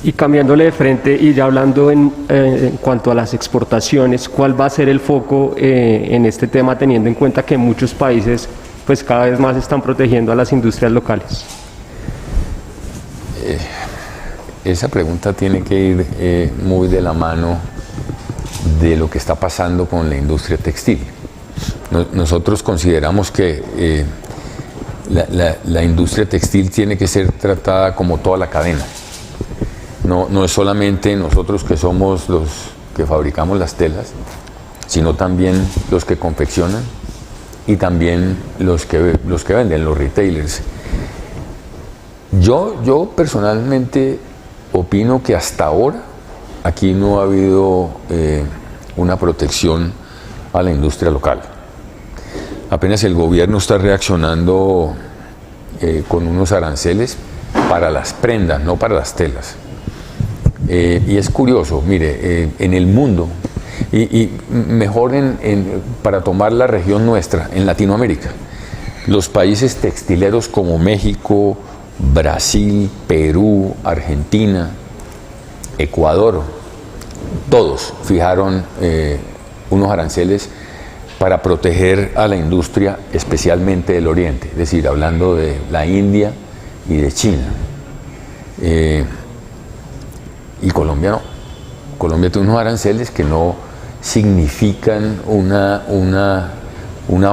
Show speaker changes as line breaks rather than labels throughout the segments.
Y cambiándole de frente y ya hablando en cuanto a las exportaciones, ¿cuál va a ser el foco en este tema, teniendo en cuenta que muchos países pues cada vez más están protegiendo a las industrias locales?
Esa pregunta tiene que ir muy de la mano de lo que está pasando con la industria textil. Nosotros consideramos que la industria textil tiene que ser tratada como toda la cadena. No es solamente nosotros que somos los que fabricamos las telas, sino también los que confeccionan y también los que venden, los retailers. Yo personalmente opino que hasta ahora aquí no ha habido una protección a la industria local. Apenas el gobierno está reaccionando con unos aranceles para las prendas, no para las telas. Y es curioso, mire, en el mundo, y mejor para tomar la región nuestra, en Latinoamérica, los países textileros como México, Brasil, Perú, Argentina, Ecuador, todos fijaron unos aranceles para proteger a la industria, especialmente del Oriente, es decir, hablando de la India y de China. Y Colombia no. Colombia tiene unos aranceles que no significan una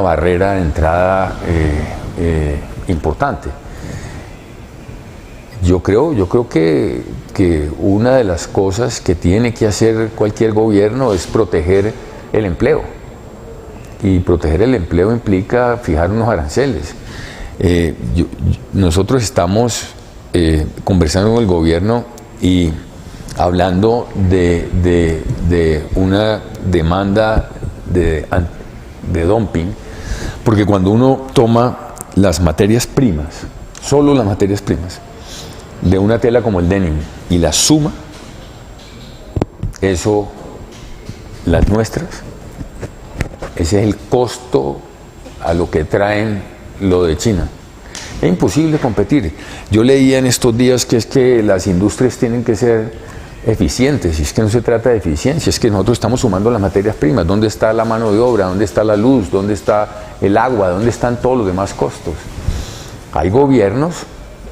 barrera de entrada importante. Yo creo que una de las cosas que tiene que hacer cualquier gobierno es proteger el empleo. Y proteger el empleo implica fijar unos aranceles. Nosotros estamos conversando con el gobierno y hablando de una demanda de dumping, porque cuando uno toma las materias primas, solo las materias primas, de una tela como el denim y la suma, eso, las nuestras, ese es el costo a lo que traen lo de China. Es imposible competir. Yo leía en estos días que es que las industrias tienen que ser eficientes, y es que no se trata de eficiencia, es que nosotros estamos sumando las materias primas. ¿Dónde está la mano de obra? ¿Dónde está la luz? ¿Dónde está el agua? ¿Dónde están todos los demás costos? Hay gobiernos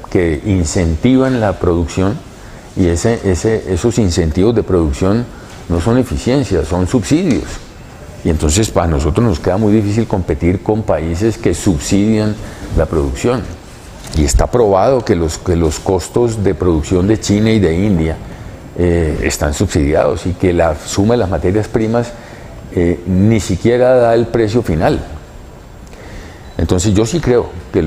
que incentivan la producción y esos incentivos de producción no son eficiencias, son subsidios. Y entonces para nosotros nos queda muy difícil competir con países que subsidian la producción. Y está probado que los costos de producción de China y de India están subsidiados y que la suma de las materias primas ni siquiera da el precio final. Entonces yo sí creo que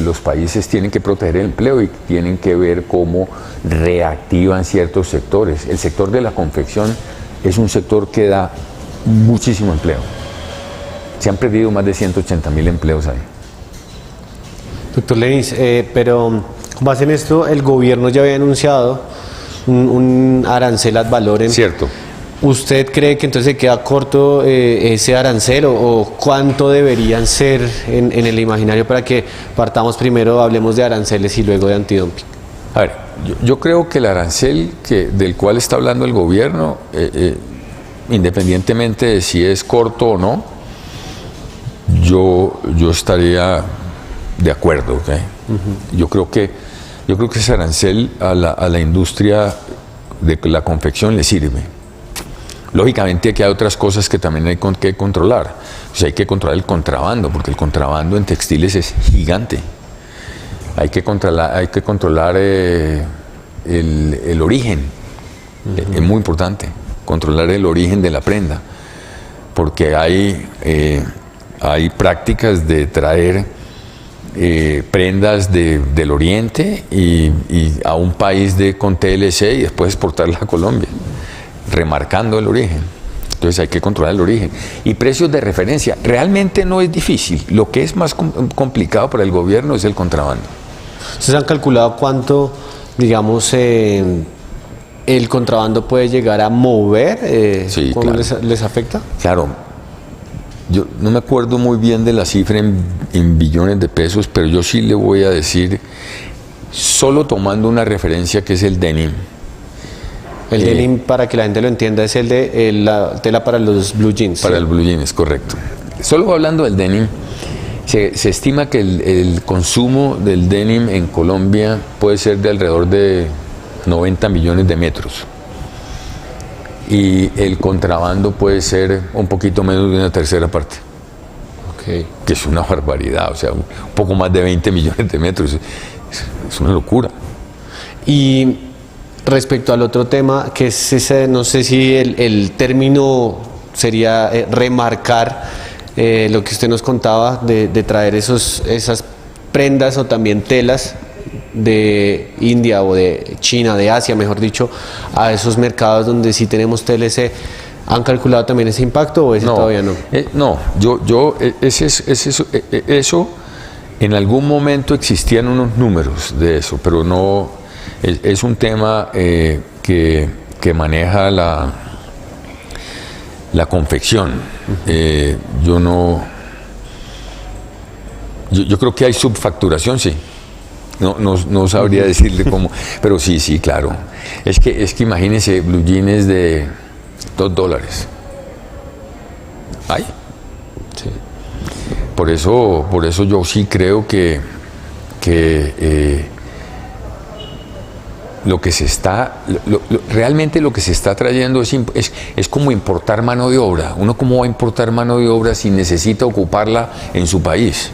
los países tienen que proteger el empleo y tienen que ver cómo reactivan ciertos sectores. El sector de la confección es un sector que da muchísimo empleo. Se han perdido más de 180.000 empleos ahí.
Doctor Lenis, pero con base en esto, el gobierno ya había anunciado un arancel ad valorem.
Cierto.
¿Usted cree que entonces se queda corto ese arancel o cuánto deberían ser en el imaginario para que partamos primero, hablemos de aranceles y luego de antidumping?
A ver, yo creo que el arancel del cual está hablando el gobierno, independientemente de si es corto o no, yo estaría de acuerdo, ¿okay? Yo creo que ese arancel a la industria de la confección le sirve. Lógicamente que hay otras cosas que también hay que controlar. O sea, hay que controlar el contrabando, porque el contrabando en textiles es gigante. Hay que controlar el origen. Es muy importante controlar el origen de la prenda, porque hay prácticas de traer prendas del Oriente y a un país con TLC y después exportarla a Colombia, remarcando el origen. Entonces hay que controlar el origen. Y precios de referencia. Realmente no es difícil. Lo que es más complicado para el gobierno es el contrabando.
¿Ustedes han calculado cuánto, digamos, el contrabando puede llegar a mover?
Sí,
¿Cómo
claro.
les afecta?
Claro. Yo no me acuerdo muy bien de la cifra en billones de pesos, pero yo sí le voy a decir solo tomando una referencia que es el denim.
El denim, para que la gente lo entienda, es el de la tela para los blue jeans.
Para el blue jeans, correcto. Solo hablando del denim, se estima que el consumo del denim en Colombia puede ser de alrededor de 90 millones de metros. Y el contrabando puede ser un poquito menos de una tercera parte.
Okay.
Que es una barbaridad, o sea, un poco más de 20 millones de metros. Es una locura.
Y respecto al otro tema, que es ese, no sé si el término sería remarcar lo que usted nos contaba de traer esas prendas o también telas de India o de China, de Asia, mejor dicho, a esos mercados donde sí tenemos TLC. ¿Han calculado también ese impacto o ese todavía no?
No, eso en algún momento existían unos números de eso, pero no, es un tema que maneja la confección. Yo creo que hay subfacturación, sí. No sabría decirle cómo, pero sí, claro. Es que imagínense blue jeans de $2. ¿Ay?
Sí.
Por eso yo sí creo que lo que se está, realmente lo que se está trayendo es como importar mano de obra. Uno cómo va a importar mano de obra si necesita ocuparla en su país.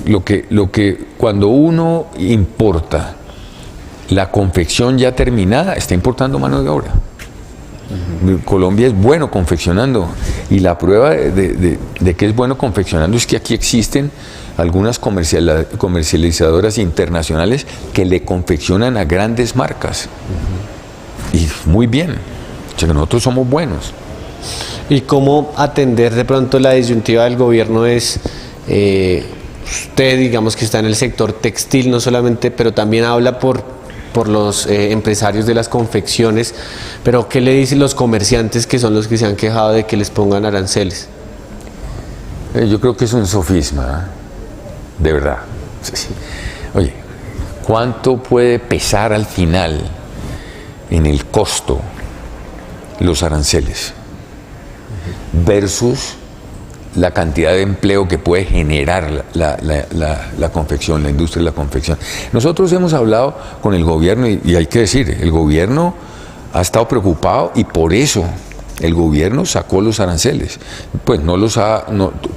Lo que cuando uno importa la confección ya terminada, está importando mano de obra. Colombia es bueno confeccionando, y la prueba de que es bueno confeccionando es que aquí existen algunas comercializadoras internacionales que le confeccionan a grandes marcas. Y muy bien, o sea que nosotros somos buenos.
¿Y cómo atender de pronto la disyuntiva del gobierno es... usted, digamos que está en el sector textil, no solamente, pero también habla por los empresarios de las confecciones, pero ¿qué le dicen los comerciantes que son los que se han quejado de que les pongan aranceles?
Yo creo que es un sofisma, de verdad. Sí. Oye, ¿cuánto puede pesar al final en el costo los aranceles versus la cantidad de empleo que puede generar la confección, la industria de la confección? Nosotros hemos hablado con el gobierno y hay que decir, el gobierno ha estado preocupado y por eso el gobierno sacó los aranceles. Pues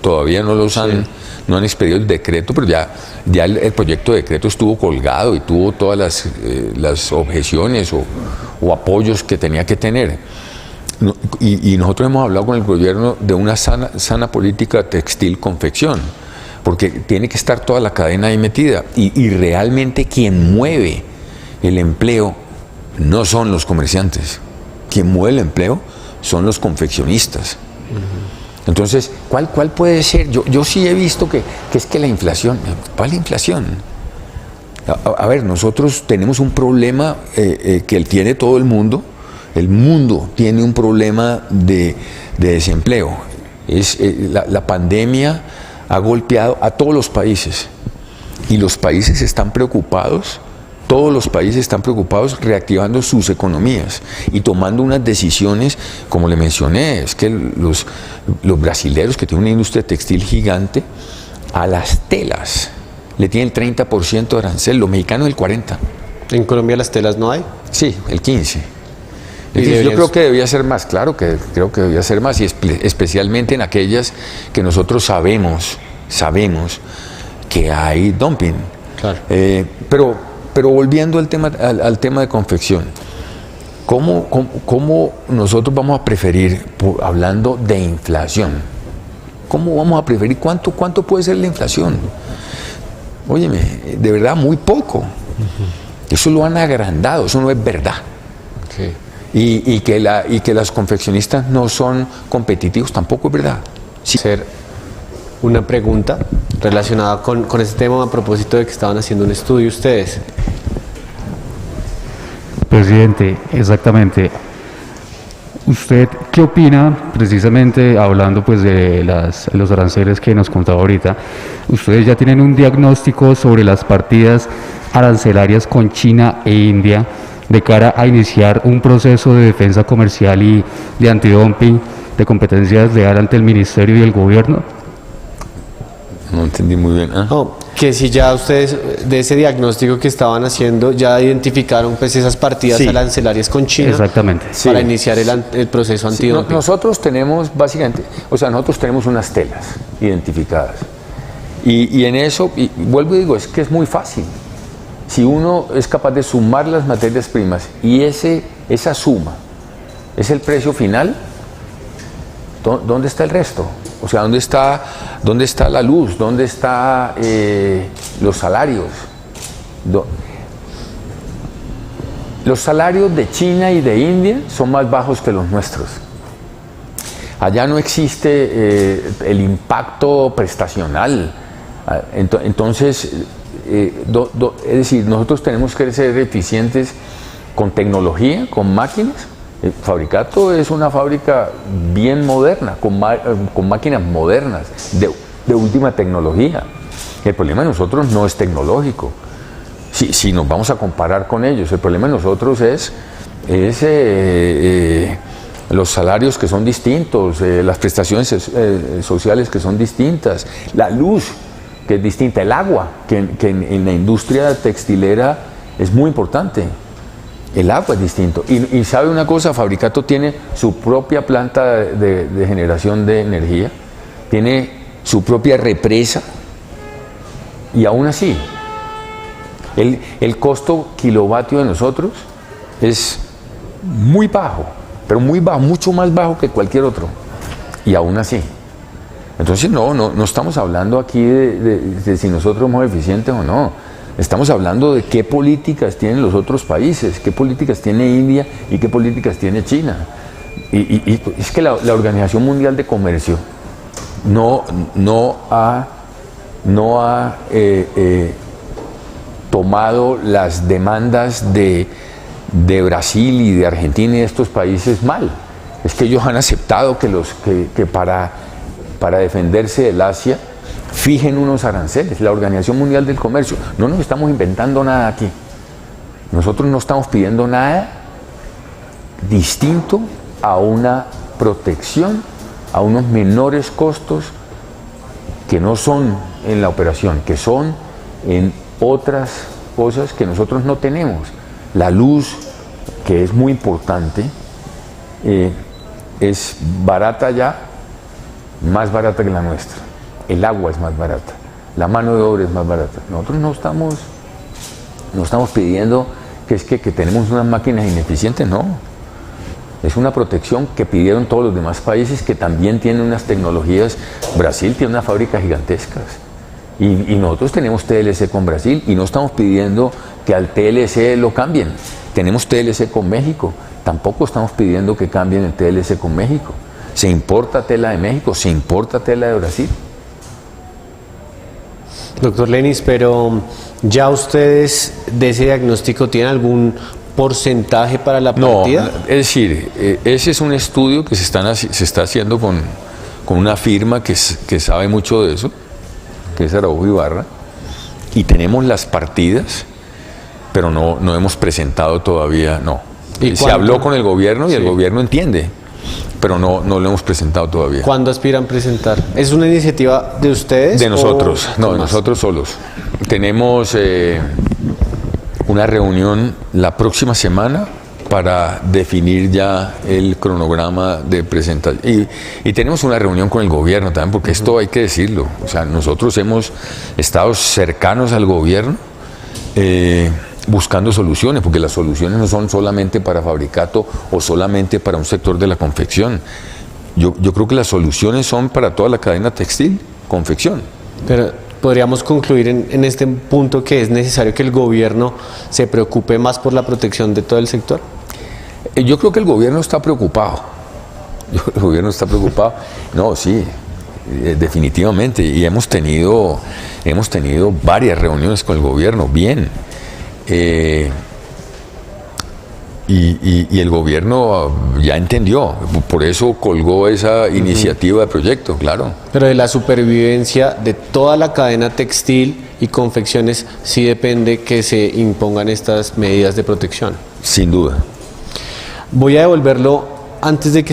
todavía no han expedido el decreto, pero ya el proyecto de decreto estuvo colgado y tuvo todas las objeciones o apoyos que tenía que tener. Y nosotros hemos hablado con el gobierno de una sana política textil-confección, porque tiene que estar toda la cadena ahí metida, y realmente quien mueve el empleo no son los comerciantes, quien mueve el empleo son los confeccionistas. Entonces, ¿cuál puede ser? Yo sí he visto que es que la inflación, ¿cuál inflación? A ver, nosotros tenemos un problema que tiene todo el mundo. El mundo tiene un problema de desempleo. La pandemia ha golpeado a todos los países y los países están preocupados, todos los países están preocupados reactivando sus economías y tomando unas decisiones, como le mencioné, es que los brasileños, que tienen una industria textil gigante, a las telas le tienen el 30% de arancel, los mexicanos el 40%.
¿En Colombia las telas no hay?
Sí, el 15%. Yo creo que debía ser más, claro que creo que debía ser más, y especialmente en aquellas que nosotros sabemos que hay dumping.
Claro.
Pero volviendo al tema de confección, ¿cómo nosotros vamos a preferir, hablando de inflación, cómo vamos a preferir, cuánto puede ser la inflación? Óyeme, de verdad muy poco. Eso lo han agrandado, eso no es verdad.
Okay.
Y que las confeccionistas no son competitivos tampoco es verdad. Sí.
Hacer una pregunta relacionada con este tema a propósito de que estaban haciendo un estudio ustedes.
Presidente, exactamente. ¿Usted qué opina, precisamente hablando pues de los aranceles que nos contaba ahorita? Ustedes ya tienen un diagnóstico sobre las partidas arancelarias con China e India de cara a iniciar un proceso de defensa comercial y de antidumping de competencia desleal ante el Ministerio y el Gobierno?
No entendí muy bien.
No, que si ya ustedes de ese diagnóstico que estaban haciendo ya identificaron pues esas partidas
Sí.
arancelarias con China.
Exactamente.
Para
Sí.
iniciar el proceso
Sí,
antidumping.
nosotros tenemos básicamente, nosotros tenemos unas telas identificadas. Y en eso, y vuelvo y digo, es que es muy fácil. Si uno es capaz de sumar las materias primas y esa suma es el precio final, ¿dónde está el resto? O sea, ¿dónde está la luz? ¿Dónde están los salarios? Los salarios de China y de India son más bajos que los nuestros. Allá no existe el impacto prestacional. Entonces, es decir, nosotros tenemos que ser eficientes con tecnología, con máquinas. Fabricato es una fábrica bien moderna, con máquinas modernas, de última tecnología. El problema de nosotros no es tecnológico. Si nos vamos a comparar con ellos, el problema de nosotros es los salarios que son distintos, las prestaciones sociales que son distintas, la luz que es distinta, el agua, que en la industria textilera es muy importante. El agua es distinto. Y sabe una cosa, Fabricato tiene su propia planta de generación de energía, tiene su propia represa, y aún así, el costo kilovatio de nosotros es muy bajo, pero muy bajo, mucho más bajo que cualquier otro, y aún así. Entonces no estamos hablando aquí de si nosotros somos eficientes o no. Estamos hablando de qué políticas tienen los otros países, qué políticas tiene India y qué políticas tiene China. Y es que la Organización Mundial de Comercio no ha tomado las demandas de Brasil y de Argentina y de estos países mal. Es que ellos han aceptado que para defenderse del Asia fijen unos aranceles, la Organización Mundial del Comercio. No nos estamos inventando nada aquí. Nosotros no estamos pidiendo nada distinto a una protección, a unos menores costos que no son en la operación, que son en otras cosas que nosotros no tenemos. La luz, que es muy importante, es barata ya, más barata que la nuestra. El agua es más barata, la mano de obra es más barata. Nosotros no estamos pidiendo que tenemos unas máquinas ineficientes, no. Es una protección que pidieron todos los demás países que también tienen unas tecnologías. Brasil tiene unas fábricas gigantescas y nosotros tenemos TLC con Brasil y no estamos pidiendo que al TLC lo cambien. Tenemos TLC con México, tampoco estamos pidiendo que cambien el TLC con México. Se importa tela de México, se importa tela de Brasil.
Doctor Lenis, pero ¿ya ustedes de ese diagnóstico tienen algún porcentaje para la partida?
No, es decir, ese es un estudio que se está haciendo con una firma que sabe mucho de eso, que es Araujo Ibarra, y tenemos las partidas, pero no hemos presentado todavía, no.
¿Y
se
cuánto?
habló con el gobierno y
Sí.
el gobierno entiende, pero no lo hemos presentado todavía.
¿Cuándo aspiran presentar? ¿Es una iniciativa de ustedes?
De nosotros,
o
no,
con
de
más?
nosotros solos. Tenemos una reunión la próxima semana para definir ya el cronograma de presentación. Y tenemos una reunión con el gobierno también, porque esto hay que decirlo. O sea, nosotros hemos estado cercanos al gobierno buscando soluciones, porque las soluciones no son solamente para Fabricato o solamente para un sector de la confección. Yo creo que las soluciones son para toda la cadena textil, confección.
Pero podríamos concluir en este punto que es necesario que el gobierno se preocupe más por la protección de todo el sector.
Yo creo que el gobierno está preocupado. El gobierno está preocupado. No, sí, definitivamente. Y hemos tenido varias reuniones con el gobierno, bien. Y el gobierno ya entendió, por eso colgó esa iniciativa de proyecto, claro.
Pero de la supervivencia de toda la cadena textil y confecciones sí depende que se impongan estas medidas de protección.
Sin duda.
Voy a devolverlo antes de que